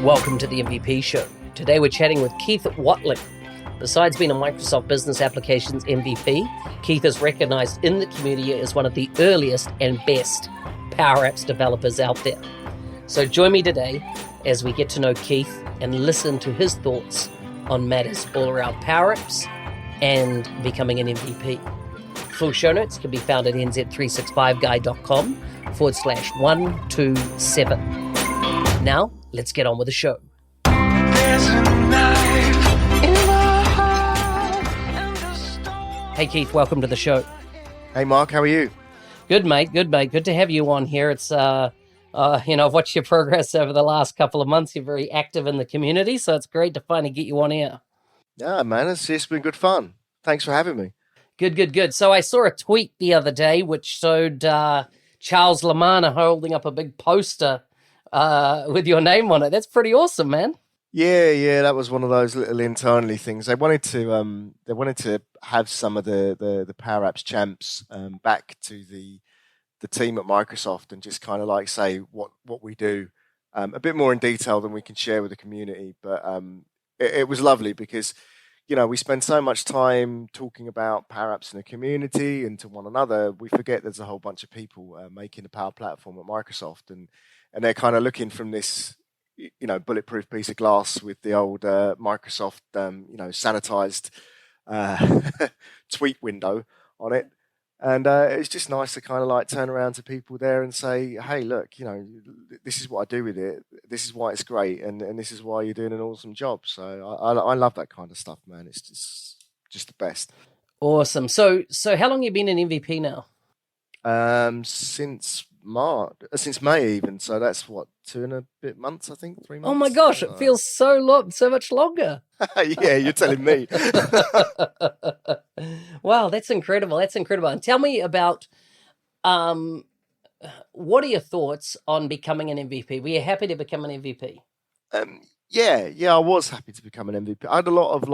Welcome to the MVP Show. Today we're chatting with Keith Whatling. Besides being a Microsoft Business Applications MVP, Keith is recognized in the community as one of the earliest and best Power Apps developers out there. So join me today as we get to know Keith and listen to his thoughts on matters all around Power Apps and becoming an MVP. Full show notes can be found at nz365guy.com/127. Now, let's get on with the show. Hey Keith, welcome to the show. Hey Mark, how are you? Good mate, good mate. Good to have you on here. It's I've watched your progress over the last couple of months. You're very active in the community, so it's great to finally get you on here. Yeah, man, it's been good fun. Thanks for having me. Good. So I saw a tweet the other day which showed Charles Lamana holding up a big poster with your name on it. That's pretty awesome, man. Yeah, that was one of those little internally things. They wanted to have some of the Power Apps champs back to the team at Microsoft and just kind of like say what we do a bit more in detail than we can share with the community. But it was lovely because we spend so much time talking about Power Apps in the community and to one another, we forget there's a whole bunch of people making the Power Platform at Microsoft, and they're kind of looking from this bulletproof piece of glass with the old Microsoft sanitized tweet window on it. And it's just nice to kind of like turn around to people there and say, hey, look, this is what I do with it. This is why it's great. And this is why you're doing an awesome job. So I love that kind of stuff, man. It's just the best. Awesome. So how long have you been an MVP now? Since May even. So that's what, 2 and a bit months, I think, 3 months. Oh my gosh, it feels so much longer. Yeah, you're telling me. Wow, that's incredible. And tell me about what are your thoughts on becoming an MVP? Were you happy to become an MVP? Yeah, I was happy to become an MVP. I had a lot of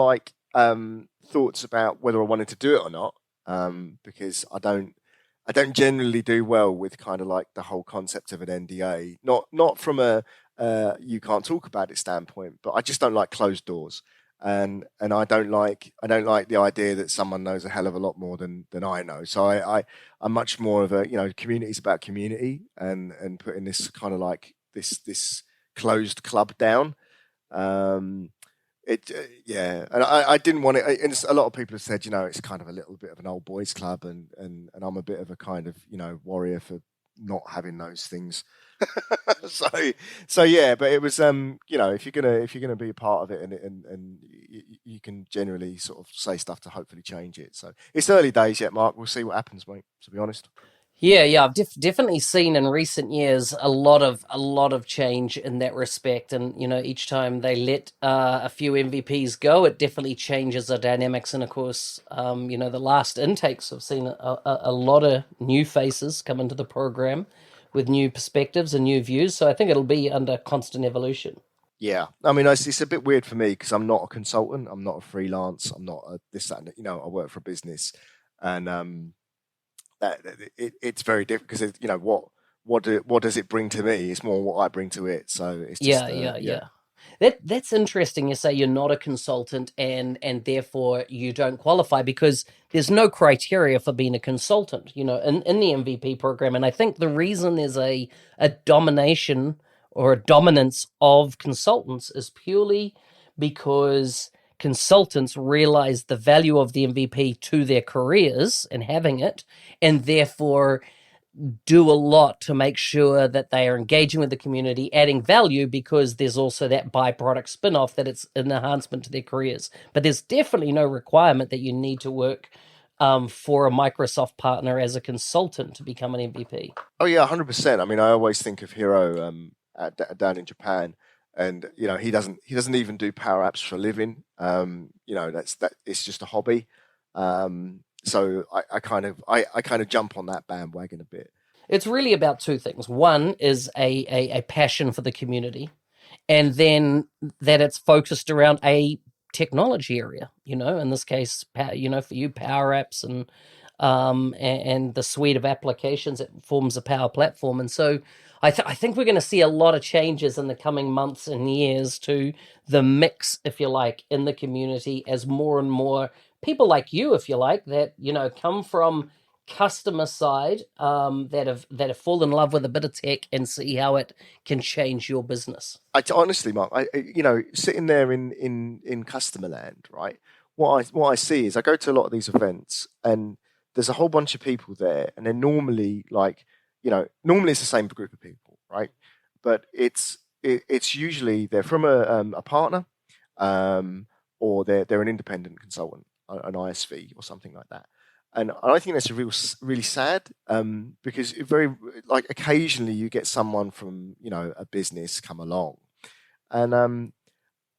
thoughts about whether I wanted to do it or not, because I don't generally do well with kind of like the whole concept of an NDA. Not from a you can't talk about it standpoint, but I just don't like closed doors. And I don't like the idea that someone knows a hell of a lot more than I know. So I'm much more of a community is about community and putting this kind of like this closed club down. And I didn't want it. And a lot of people have said it's kind of a little bit of an old boys club, and I'm a bit of a kind of warrior for not having those things. so yeah, but it was if you're gonna be a part of it and you can generally sort of say stuff to hopefully change it. So it's early days yet, Mark. We'll see what happens, mate, to be honest. Yeah, I've definitely seen in recent years a lot of change in that respect, and each time they let a few MVPs go, it definitely changes the dynamics. And of course, the last intakes have seen a lot of new faces come into the program with new perspectives and new views. So I think it'll be under constant evolution. Yeah, I mean, it's a bit weird for me because I'm not a consultant, I'm not a freelance, I'm not a this, that, and, I work for a business, and it's very different because what does it bring to me? It's more what I bring to it. So it's just, yeah. That's interesting. You say you're not a consultant and therefore you don't qualify because there's no criteria for being a consultant, in the MVP program. And I think the reason there's a domination or a dominance of consultants is purely because consultants realize the value of the MVP to their careers and having it, and therefore do a lot to make sure that they are engaging with the community, adding value, because there's also that byproduct spin-off that it's an enhancement to their careers. But there's definitely no requirement that you need to work for a Microsoft partner as a consultant to become an MVP. Oh yeah, 100%. I mean, I always think of Hiro down in Japan, and he doesn't even do Power Apps for a living. It's just a hobby. So I kind of jump on that bandwagon a bit. It's really about two things. One is a passion for the community, and then that it's focused around a technology area. In this case, for you, Power Apps and and the suite of applications that forms a Power Platform. And so I think we're going to see a lot of changes in the coming months and years to the mix, if you like, in the community as more and more people like you, if you like, that come from customer side, that have fallen in love with a bit of tech and see how it can change your business. Honestly, Mark, sitting there in customer land, right? What I see is I go to a lot of these events, and there's a whole bunch of people there, and they're normally like, normally it's the same group of people, right? But it's usually they're from a partner, um, or they're an independent consultant, an ISV or something like that. And I think that's really sad, because very like occasionally you get someone from a business come along, and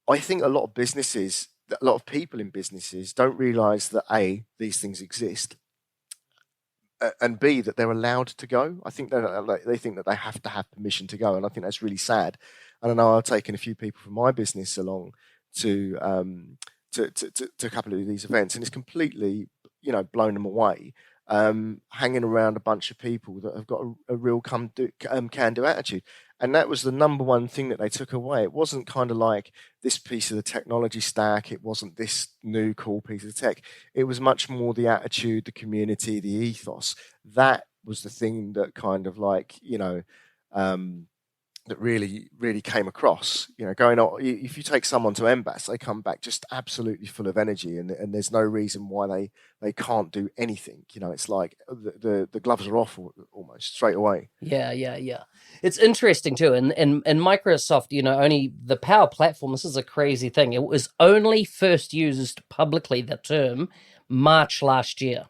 I think a lot of people in businesses don't realize that A, these things exist, and B, that they're allowed to go. I think they think that they have to have permission to go, and I think that's really sad. And I know I've taken a few people from my business along to to a couple of these events, and it's completely blown them away. Hanging around a bunch of people that have got a real can do attitude, and that was the number one thing that they took away. It wasn't kind of like this piece of the technology stack. It wasn't this new cool piece of tech. It was much more the attitude, the community, the ethos. That was the thing that kind of like um, that really came across. Going on, if you take someone to MBAS, they come back just absolutely full of energy, and there's no reason why they can't do anything. It's like the gloves are off almost straight away. Yeah, yeah, yeah. It's interesting too. And Microsoft, only the Power Platform, this is a crazy thing. It was only first used publicly, the term, March last year.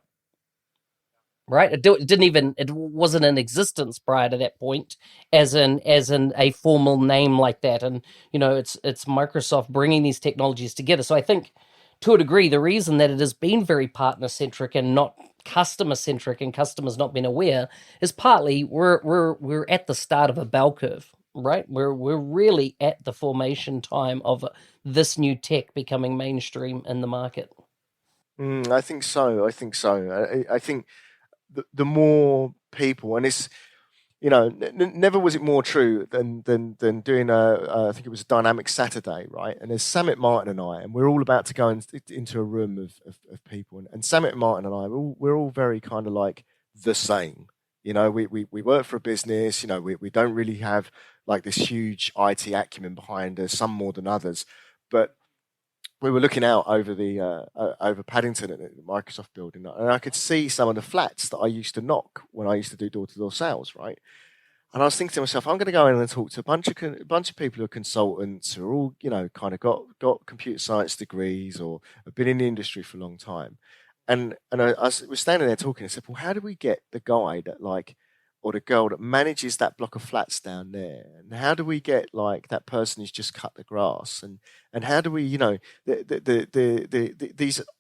Right? It wasn't in existence prior to that point as in a formal name like that. And it's Microsoft bringing these technologies together. So I think to a degree, the reason that it has been very partner centric and not customer centric, and customers not been aware, is partly we're at the start of a bell curve, right? We're really at the formation time of this new tech becoming mainstream in the market. I think so. I think so. I think the more people, and it's never was it more true than doing I think it was a Dynamic Saturday, right? And there's Samit Martin and I, and we're all about to go into a room of people, and Samit Martin and I, we're all very kind of like the same. We work for a business. We don't really have like this huge IT acumen behind us, some more than others, but we were looking out over the over Paddington at the Microsoft building, and I could see some of the flats that I used to knock when I used to do door-to-door sales, right? And I was thinking to myself, I'm going to go in and talk to a bunch of people who are consultants who are all, kind of got computer science degrees or have been in the industry for a long time. And I was standing there talking. I said, well, how do we get the guy that like, or the girl that manages that block of flats down there, and how do we get like that person who's just cut the grass, and how do we,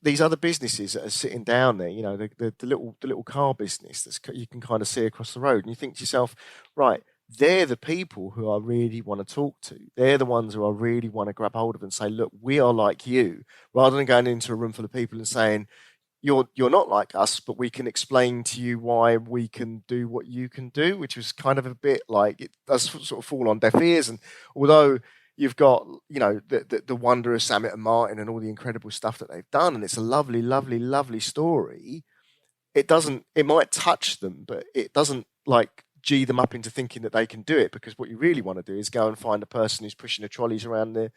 these other businesses that are sitting down there, the little car business you can kind of see across the road, and you think to yourself, right, they're the people who I really want to talk to. They're the ones who I really want to grab hold of and say, look, we are like you, rather than going into a room full of people and saying, you're not like us, but we can explain to you why we can do what you can do, which was kind of a bit like it does sort of fall on deaf ears. And although you've got the wonder of Samit and Martin and all the incredible stuff that they've done, and it's a lovely, lovely, lovely story, it might touch them, but it doesn't like G them up into thinking that they can do it, because what you really want to do is go and find a person who's pushing the trolleys around the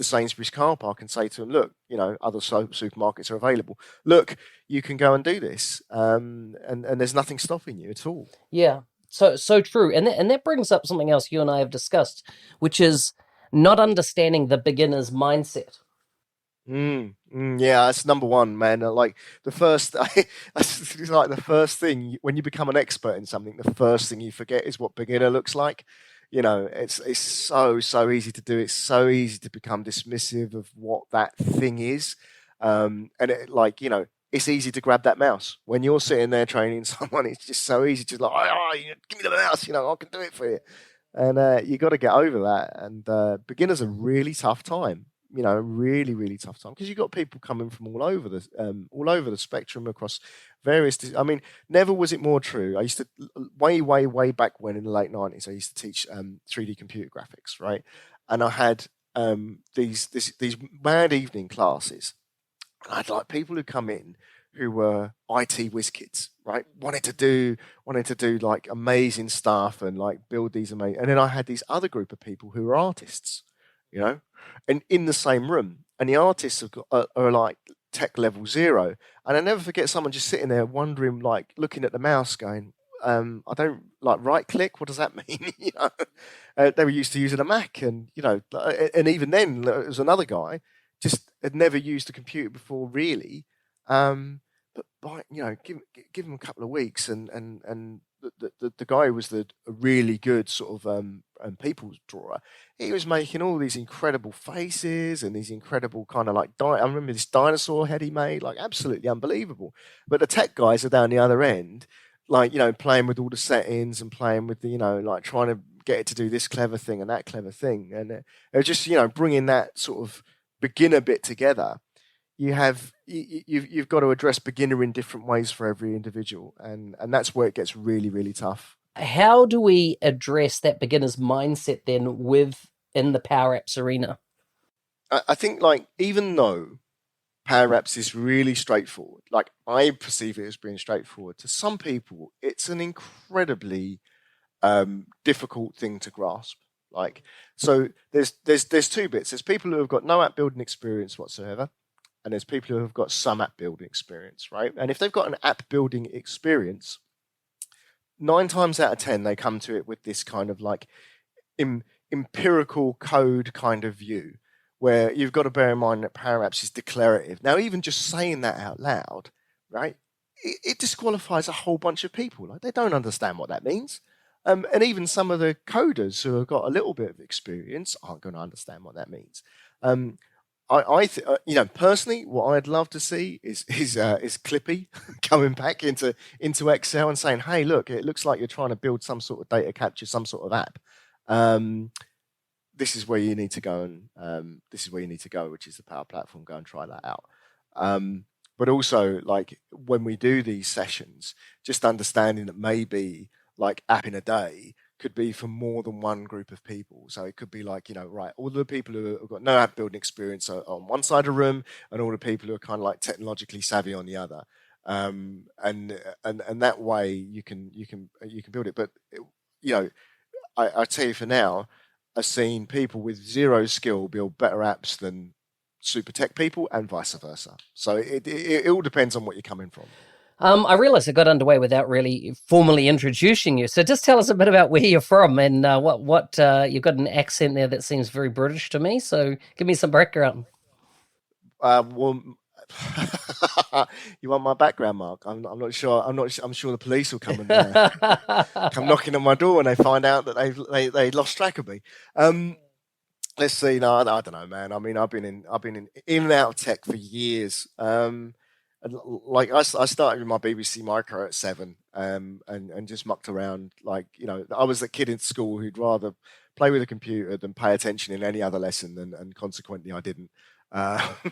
Sainsbury's car park and say to them, look, other supermarkets are available. Look, you can go and do this, and there's nothing stopping you at all. Yeah, so true, and that brings up something else you and I have discussed, which is not understanding the beginner's mindset. Yeah, that's number one, man. Like the first, it's like the first thing when you become an expert in something, the first thing you forget is what beginner looks like. It's so easy to do. It's so easy to become dismissive of what that thing is, and it's easy to grab that mouse when you're sitting there training someone. It's just so easy to like, oh, give me the mouse. I can do it for you, and you got to get over that. And beginners a really tough time. really, really tough time because you've got people coming from all over the spectrum across various. I mean, never was it more true. I used to way, way, way back when in the late 90s, I used to teach 3D computer graphics, right? And I had these mad evening classes, and I'd like people who come in who were IT whiz kids, right? Wanted to do like amazing stuff and like build these amazing. And then I had these other group of people who were artists, you know, and in the same room. And the artists are like tech level zero. And I never forget someone just sitting there wondering, like looking at the mouse, going, I don't like right click. What does that mean? They were used to using a Mac, and and even then, there was another guy just had never used a computer before, really. But by give him a couple of weeks, and the guy who was a really good sort of people's drawer. He was making all these incredible faces and these incredible kind of like I remember this dinosaur head he made, like absolutely unbelievable. But the tech guys are down the other end, like playing with all the settings and playing with the like trying to get it to do this clever thing and that clever thing, and they're just bringing that sort of beginner bit together. You've got to address beginner in different ways for every individual, and that's where it gets really, really tough. How do we address that beginner's mindset then within the Power Apps arena? I think like even though Power Apps is really straightforward, like I perceive it as being straightforward, to some people it's an incredibly difficult thing to grasp. Like, so there's two bits. There's people who have got no app building experience whatsoever, and there's people who have got some app building experience, right? And if they've got an app building experience, 9 times out of 10 they come to it with this kind of like empirical code kind of view, where you've got to bear in mind that Power Apps is declarative. Now, even just saying that out loud, right, it disqualifies a whole bunch of people. Like, they don't understand what that means. And even some of the coders who have got a little bit of experience aren't going to understand what that means. Um, personally, what I'd love to see is Clippy coming back into Excel and saying, "Hey, look, it looks like you're trying to build some sort of data capture, some sort of app. Um, this is where you need to go, and this is where you need to go, which is the Power Platform. Go and try that out." But also, like when we do these sessions, just understanding that maybe like app in a day could be for more than one group of people. So it could be like, right, all the people who have got no app building experience are on one side of the room, and all the people who are kind of like technologically savvy on the other. And that way you can build it. But you know, I tell you for now, I've seen people with zero skill build better apps than super tech people, and vice versa. So it all depends on what you're coming from. I realized I got underway without really formally introducing you. So just tell us a bit about where you're from and what you've got an accent there that seems very British to me. So give me some background. Well, you want my background, Mark? I'm not sure. I'm sure the police will come and come knocking on my door when they find out that they lost track of me. Let's see. No, I don't know, man. I mean, in and out of tech for years. Like I started with my BBC Micro at 7, and just mucked around. Like, I was the kid in school who'd rather play with a computer than pay attention in any other lesson, and consequently, I didn't.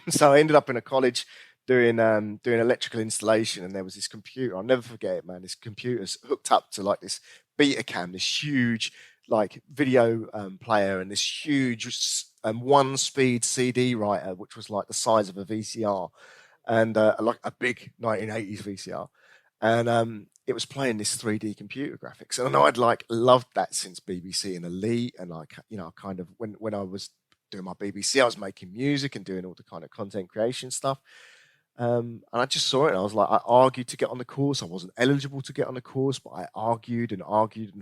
So I ended up in a college doing electrical installation, and there was this computer. I'll never forget it, man. This computer's hooked up to like this Betacam, this huge like video player, and this huge one-speed CD writer, which was like the size of a VCR, and like a big 1980s VCR, and it was playing this 3D computer graphics, and I'd like loved that since BBC and Elite, and like kind of when I was doing my BBC, I was making music and doing all the kind of content creation stuff. And I just saw it and I was like, I argued to get on the course. I wasn't eligible to get on the course, but I argued and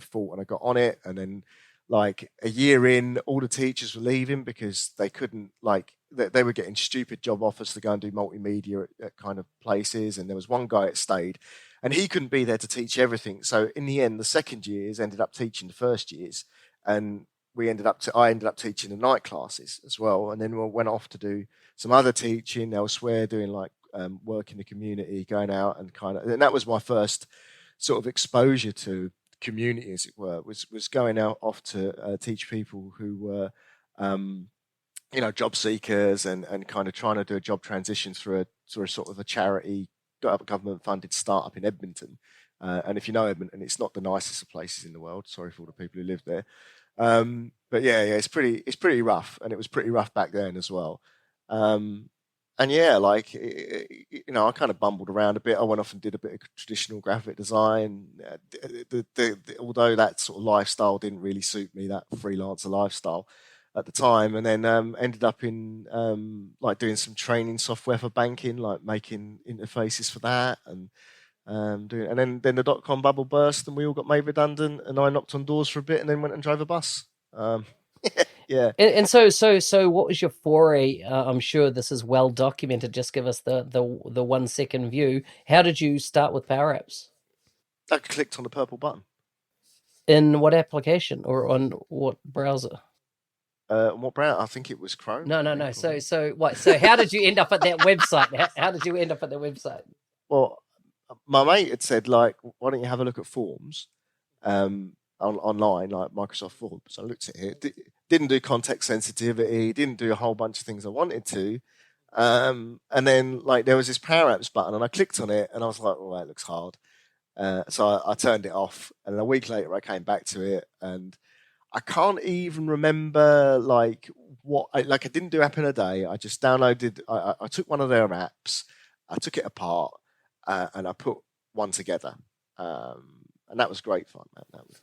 fought, and I got on it. And then, like a year in, all the teachers were leaving because they couldn't, like, they were getting stupid job offers to go and do multimedia at kind of places. And there was one guy that stayed, and he couldn't be there to teach everything. So in the end, the second years ended up teaching the first years, and I ended up teaching the night classes as well. And then we went off to do some other teaching elsewhere, doing like work in the community, going out and and that was my first sort of exposure to community, as it were, was going out off to teach people who were job seekers and kind of trying to do a job transition through a sort of a charity government funded startup in Edmonton. And if you know Edmonton, it's not the nicest of places in the world. Sorry for all the people who live there. But yeah, it's pretty rough, and it was pretty rough back then as well. Um, and yeah, like I kind of bumbled around a bit. I went off and did a bit of traditional graphic design. Although that sort of lifestyle didn't really suit me, that freelancer lifestyle at the time, and then ended up in like doing some training software for banking, like making interfaces for that, and and then the dot-com bubble burst, and we all got made redundant, and I knocked on doors for a bit, and then went and drove a bus. Yeah. And so, what was your foray? I'm sure this is well documented. Just give us the 1 second view. How did you start with Power Apps? I clicked on the purple button. In what application or on what browser? What brand? I think it was Chrome. No. So what? So how did you end up at that website? How did you end up at the website? Well, my mate had said, like, why don't you have a look at forms online, like Microsoft Forms. So I looked at it. Didn't do context sensitivity. Didn't do a whole bunch of things I wanted to. And then, like, there was this Power Apps button, and I clicked on it, and I was like, "Oh, that looks hard." So I turned it off, and a week later I came back to it, and I can't even remember like I didn't do app in a day. I just downloaded. I took one of their apps, I took it apart, and I put one together, and that was great fun, man. That was,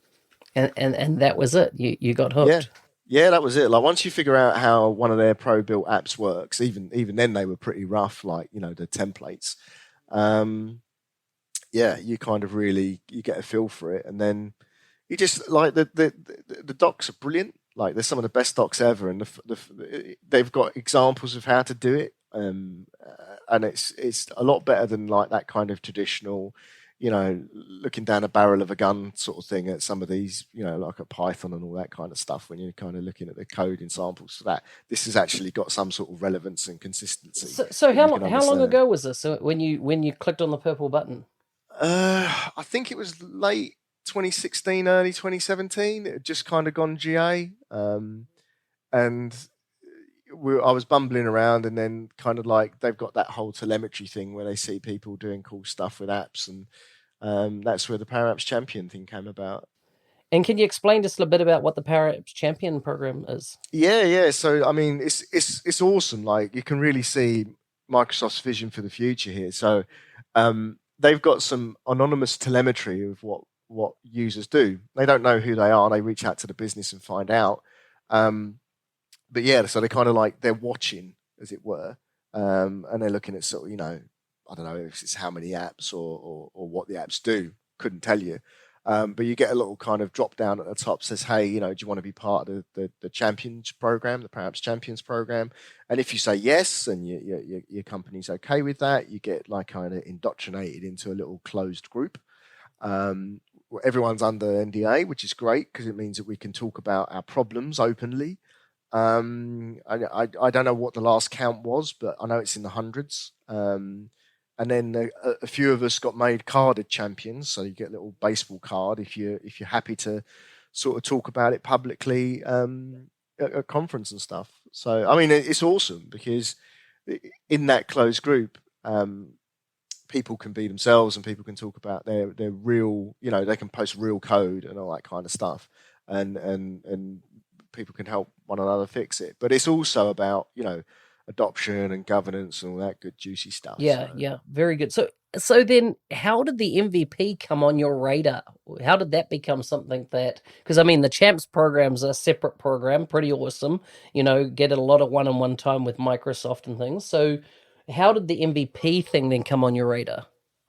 And that was it. You got yeah, hooked. yeah, that was it. Like once you figure out how one of their pro-built apps works, even then they were pretty rough. Like the templates. Um, yeah, you kind of really you get a feel for it, and then you just like the docs are brilliant. Like they're some of the best docs ever, and they've got examples of how to do it, and it's a lot better than like that kind of traditional, looking down a barrel of a gun sort of thing at some of these, like at Python and all that kind of stuff. When you're kind of looking at the code examples for that, this has actually got some sort of relevance and consistency So that you how can how long understand. ago was this? When you clicked on the purple button? I think it was late 2016, early 2017. It had just kind of gone GA, and I was bumbling around, and then kind of like they've got that whole telemetry thing where they see people doing cool stuff with apps, and that's where the Power Apps Champion thing came about. And can you explain just a bit about what the Power Apps Champion program is? Yeah. So I mean, it's awesome. Like you can really see Microsoft's vision for the future here. So they've got some anonymous telemetry of what users do. They don't know who they are. They reach out to the business and find out. But yeah, so they kind of like they're watching, as it were, and they're looking at sort of I don't know if it's how many apps or what the apps do. Couldn't tell you. But you get a little kind of drop down at the top says, hey, do you want to be part of the Champions program, the Perhaps Champions program? And if you say yes, and your company's okay with that, you get like kind of indoctrinated into a little closed group. Everyone's under NDA, which is great because it means that we can talk about our problems openly. I don't know what the last count was, but I know it's in the hundreds. And then a few of us got made carded champions, so you get a little baseball card if you're happy to sort of talk about it publicly at a conference and stuff. So I mean, it's awesome because in that closed group, people can be themselves and people can talk about their real, they can post real code and all that kind of stuff, and people can help one another fix it. But it's also about adoption and governance and all that good juicy stuff. Yeah, So. yeah, very good. So then, how did the MVP come on your radar? How did that become something that? Because I mean, the Champs program's a separate program, pretty awesome. Get a lot of one-on-one time with Microsoft and things. So, how did the MVP thing then come on your radar?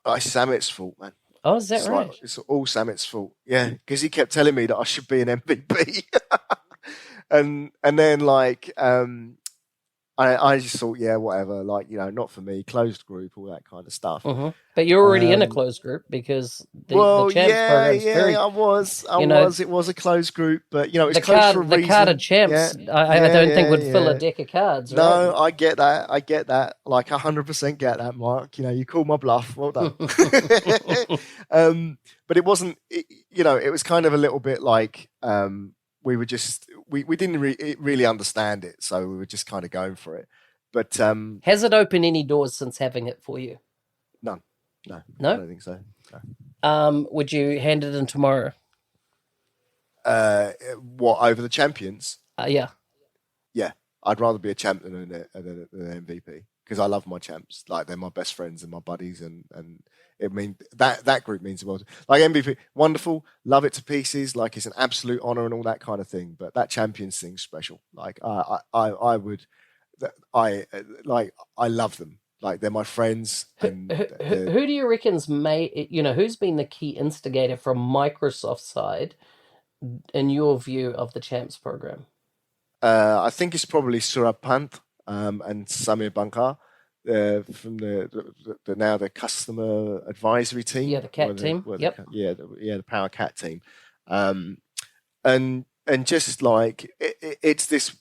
It's Samit's fault, man. Oh, is that right? It's all Samit's fault. Yeah, because he kept telling me that I should be an MVP, and then like I just thought, yeah, whatever, like not for me, closed group, all that kind of stuff. Mm-hmm. But you're already in a closed group because the Champs yeah, program's very. I was. It was a closed group, but it's closed for a the reason. carded Champs, Yeah, I don't think would fill a deck of cards. No, right? I get that. Like 100% get that, Mark. You called my bluff. Well done. But it wasn't. It was kind of a little bit like we were just we didn't really understand it, so we were just kind of going for it. But Has it opened any doors since having it for you? none, no, I No. don't think so. No. Would you hand it in tomorrow? What over the champions? Yeah. Yeah, I'd rather be a champ than an MVP because I love my champs. Like they're my best friends and my buddies, and it mean that group means the world. Like MVP, wonderful, love it to pieces. Like it's an absolute honor and all that kind of thing. But that champions thing's special. Like I would, like I love them. Like they're my friends, Who, and who do you reckon's who's been the key instigator from Microsoft's side in your view of the champs program? I think it's probably Surab Pant and Samir Bankar from the now the customer advisory Yeah, team, the cat team. Yep. the Power Cat team, um, and just like it's this,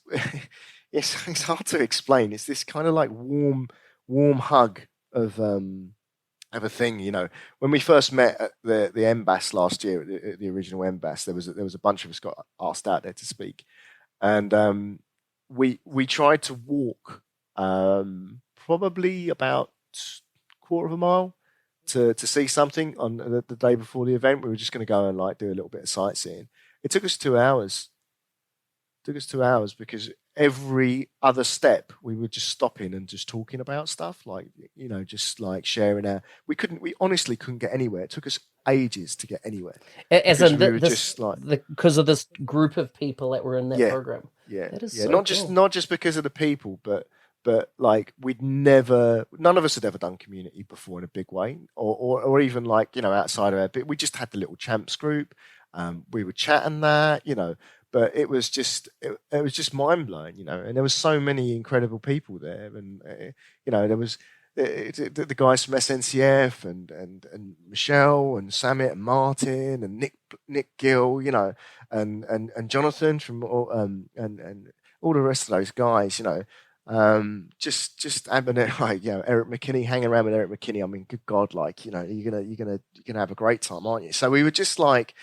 it's hard to explain. It's this kind of like warm hug of a thing, you know. When we first met at the MBAS last year, at the original MBAS, there was a bunch of us got asked out there to speak, and we tried to walk probably about quarter of a mile to see something on the day before the event. We were just going to go and like do a little bit of sightseeing. It took us 2 hours. Took us 2 hours because every other step we were just stopping and just talking about stuff, like, you know, just like sharing our. We honestly couldn't get anywhere. It took us ages to get anywhere As because in we were this, just like, because of this group of people that were in that yeah, program. yeah, That is yeah. so Just cool. not just because of the people, but like none of us had ever done community before in a big way, or even like, you know, outside of our bit. We just had the little champs group. We were chatting that, you know, but it was just mind blowing, you know. And there was so many incredible people there, and you know, there was the guys from SNCF and Michelle and Samit and Martin and Nick Gill, you know, and Jonathan from and all the rest of those guys, you know. Just having it like, you know, Eric McKinney, hanging around with Eric McKinney. I mean, good God, like, you know, you're gonna have a great time, aren't you? So we were just like,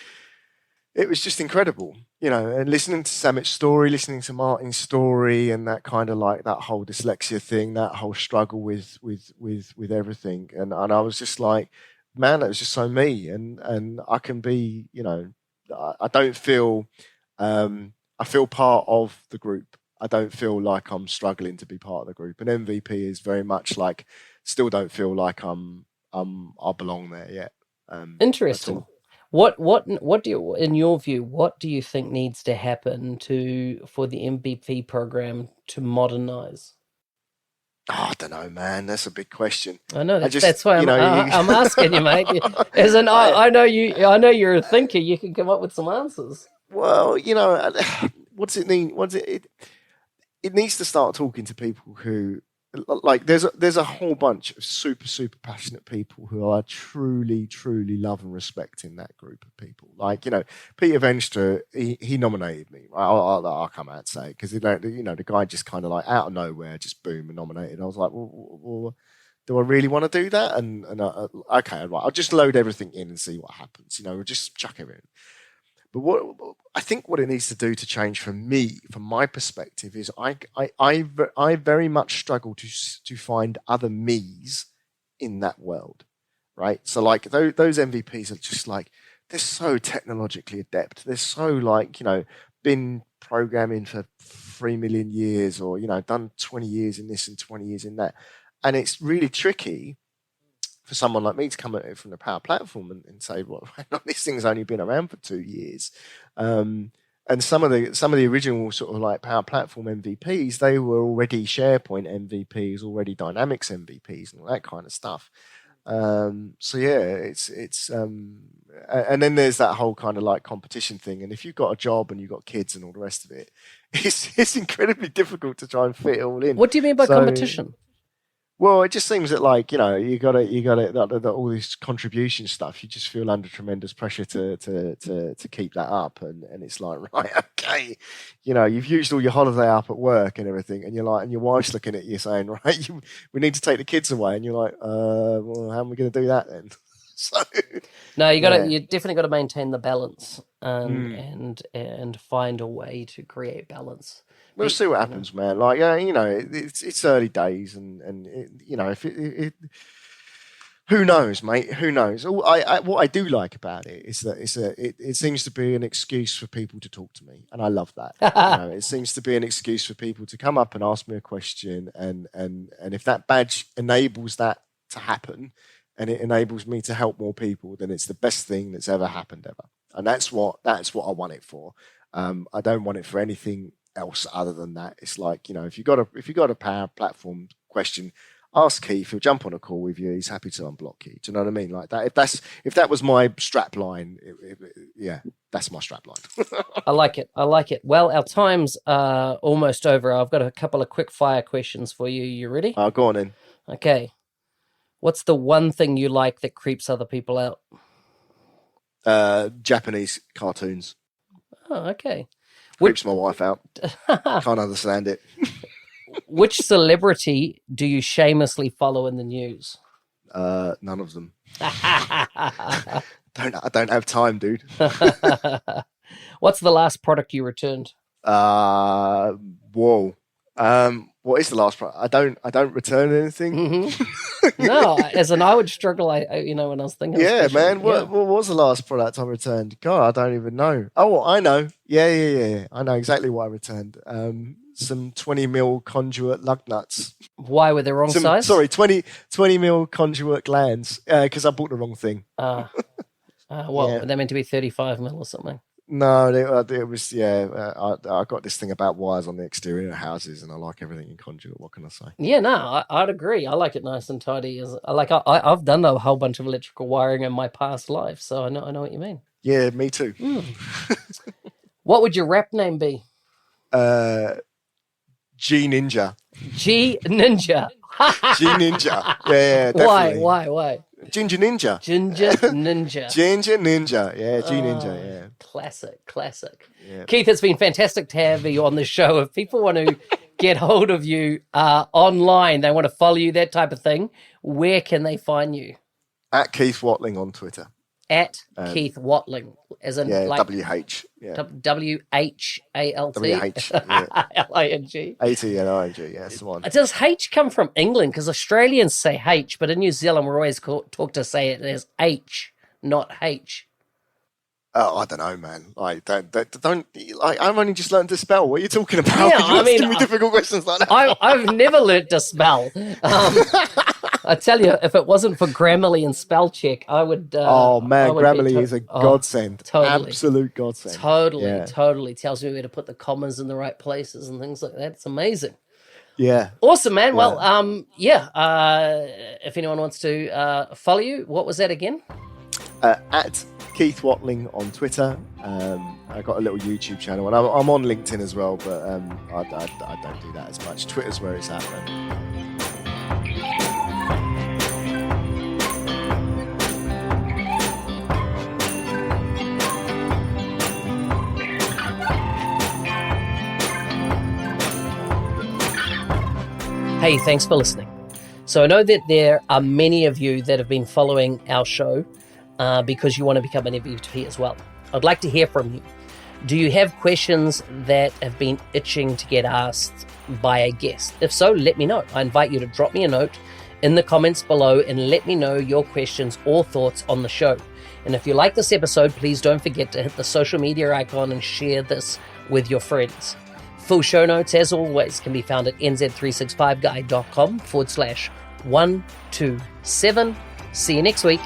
it was just incredible, you know, and listening to Samit's story, listening to Martin's story, and that kind of like that whole dyslexia thing, that whole struggle with everything, and I was just like, man, that was just so me, and I can be, you know, I don't feel, I feel part of the group. I don't feel like I'm struggling to be part of the group, and MVP is very much like, still don't feel like I belong there yet, at Interesting. all. What do you, in your view, what do you think needs to happen for the MVP program to modernize? Oh, I don't know, man. That's a big question. I know I that's just, why you know, I'm asking you, mate. As in, I, I know you, I know you're a thinker. You can come up with some answers. well, you know, what's it mean? It needs to start talking to people who, like, there's a whole bunch of super passionate people who I truly love and respect in that group of people. Like, you know, Peter Venstra, he nominated me. I'll come out and say, because, you know, the guy just kind of like out of nowhere, just boom and nominated. I was like, well, do I really want to do that? And okay, right, I'll just load everything in and see what happens. You know, we'll just chuck everything. But what I think what it needs to do to change for me, from my perspective, is I very much struggle to find other me's in that world, right? So like those MVPs are just like, they're so technologically adept. They're so like, you know, been programming for 3 million years, or, you know, done 20 years in this and 20 years in that, and it's really tricky for someone like me to come at it from the Power Platform and say, well, this thing's only been around for 2 years. And some of the original sort of like Power Platform MVPs, they were already SharePoint MVPs, already Dynamics MVPs, and all that kind of stuff. So yeah, and then there's that whole kind of like competition thing. And if you've got a job and you've got kids and all the rest of it, it's incredibly difficult to try and fit it all in. What do you mean by So competition? well, it just seems that, like, you know, you got it, all this contribution stuff. You just feel under tremendous pressure to keep that up, and it's like, right, okay, you know, you've used all your holiday up at work and everything, and you're like, and your wife's looking at you saying, right, we need to take the kids away, and you're like, well, how am we going to do that then? So No, yeah. you definitely got to maintain the balance, Mm. and find a way to create balance. We'll see what You know. happens, man. Like, yeah, it's early days, and if who knows, mate? Who knows? What I do like about it is that it seems to be an excuse for people to talk to me, and I love that. It seems to be an excuse for people to come up and ask me a question, and if that badge enables that to happen, and it enables me to help more people, then it's the best thing that's ever happened ever, and that's what I want it for. I don't want it for anything else other than that. It's like, if you got a power platform question, ask Keith. He'll jump on a call with you. He's happy to unblock you. Do you know what I mean? Like that. If that was my strap line, yeah, that's my strap line. I like it. I like it. Well, our time's almost over. I've got a couple of quick fire questions for you. You ready? Go on in. Okay. What's the one thing you like that creeps other people out? Japanese cartoons. Oh, okay. Creeps my wife out. Can't understand it. Which celebrity do you shamelessly follow in the news? None of them. I don't have time, dude. What's the last product you returned? Whoa. What is the last product? I don't return anything. Mm-hmm. No, as an I would struggle. I when I was thinking. Yeah, man. What was the last product I returned? God, I don't even know. Oh, I know. Yeah. I know exactly what I returned. Some 20 mil conduit lug nuts. Why were they wrong size? Sorry, 20 mil conduit glands. Because I bought the wrong thing. Well, Yeah. they're meant to be 35 mil or something. No, it was, I got this thing about wires on the exterior of houses, and I like everything in conduit. What can I say? Yeah, no, I'd agree. I like it nice and tidy. I've done a whole bunch of electrical wiring in my past life, so I know what you mean. Yeah, me too. What would your rap name be? G Ninja. G Ninja. G Ninja. Yeah, definitely. Why? Ginger Ninja. Ginger Ninja. Ginger Ninja. Yeah, G Ninja. Yeah. Classic. Yeah. Keith, it's been fantastic to have you on the show. If people want to get hold of you online, they want to follow you, that type of thing, where can they find you? At Keith Whatling on Twitter. At Keith Whatling, as in WH. Yeah. WHALT. WH. LING. ATLING. Yeah, that's the one. Does H come from England? Because Australians say H, but in New Zealand we're always taught to say it as H, not H. Oh, I don't know, man. Like, don't. Like, I've only just learned to spell. What are you talking about? Yeah, You're asking me difficult questions like that. I've never learnt to spell. I tell you, if it wasn't for Grammarly and spell check, I would. Grammarly is a godsend. Totally. Absolute godsend. Totally tells me where to put the commas in the right places and things like that. It's amazing. Yeah. Awesome, man. Yeah. Well, if anyone wants to follow you, what was that again? At Keith Whatling on Twitter. I got a little YouTube channel, and I'm on LinkedIn as well, but I don't do that as much. Twitter's where it's at, man. Hey, thanks for listening. So I know that there are many of you that have been following our show because you want to become an MVP as well. I'd like to hear from you. Do you have questions that have been itching to get asked by a guest? If so, let me know. I invite you to drop me a note in the comments below and let me know your questions or thoughts on the show. And if you like this episode, please don't forget to hit the social media icon and share this with your friends. Full show notes, as always, can be found at nz365guy.com/127. See you next week.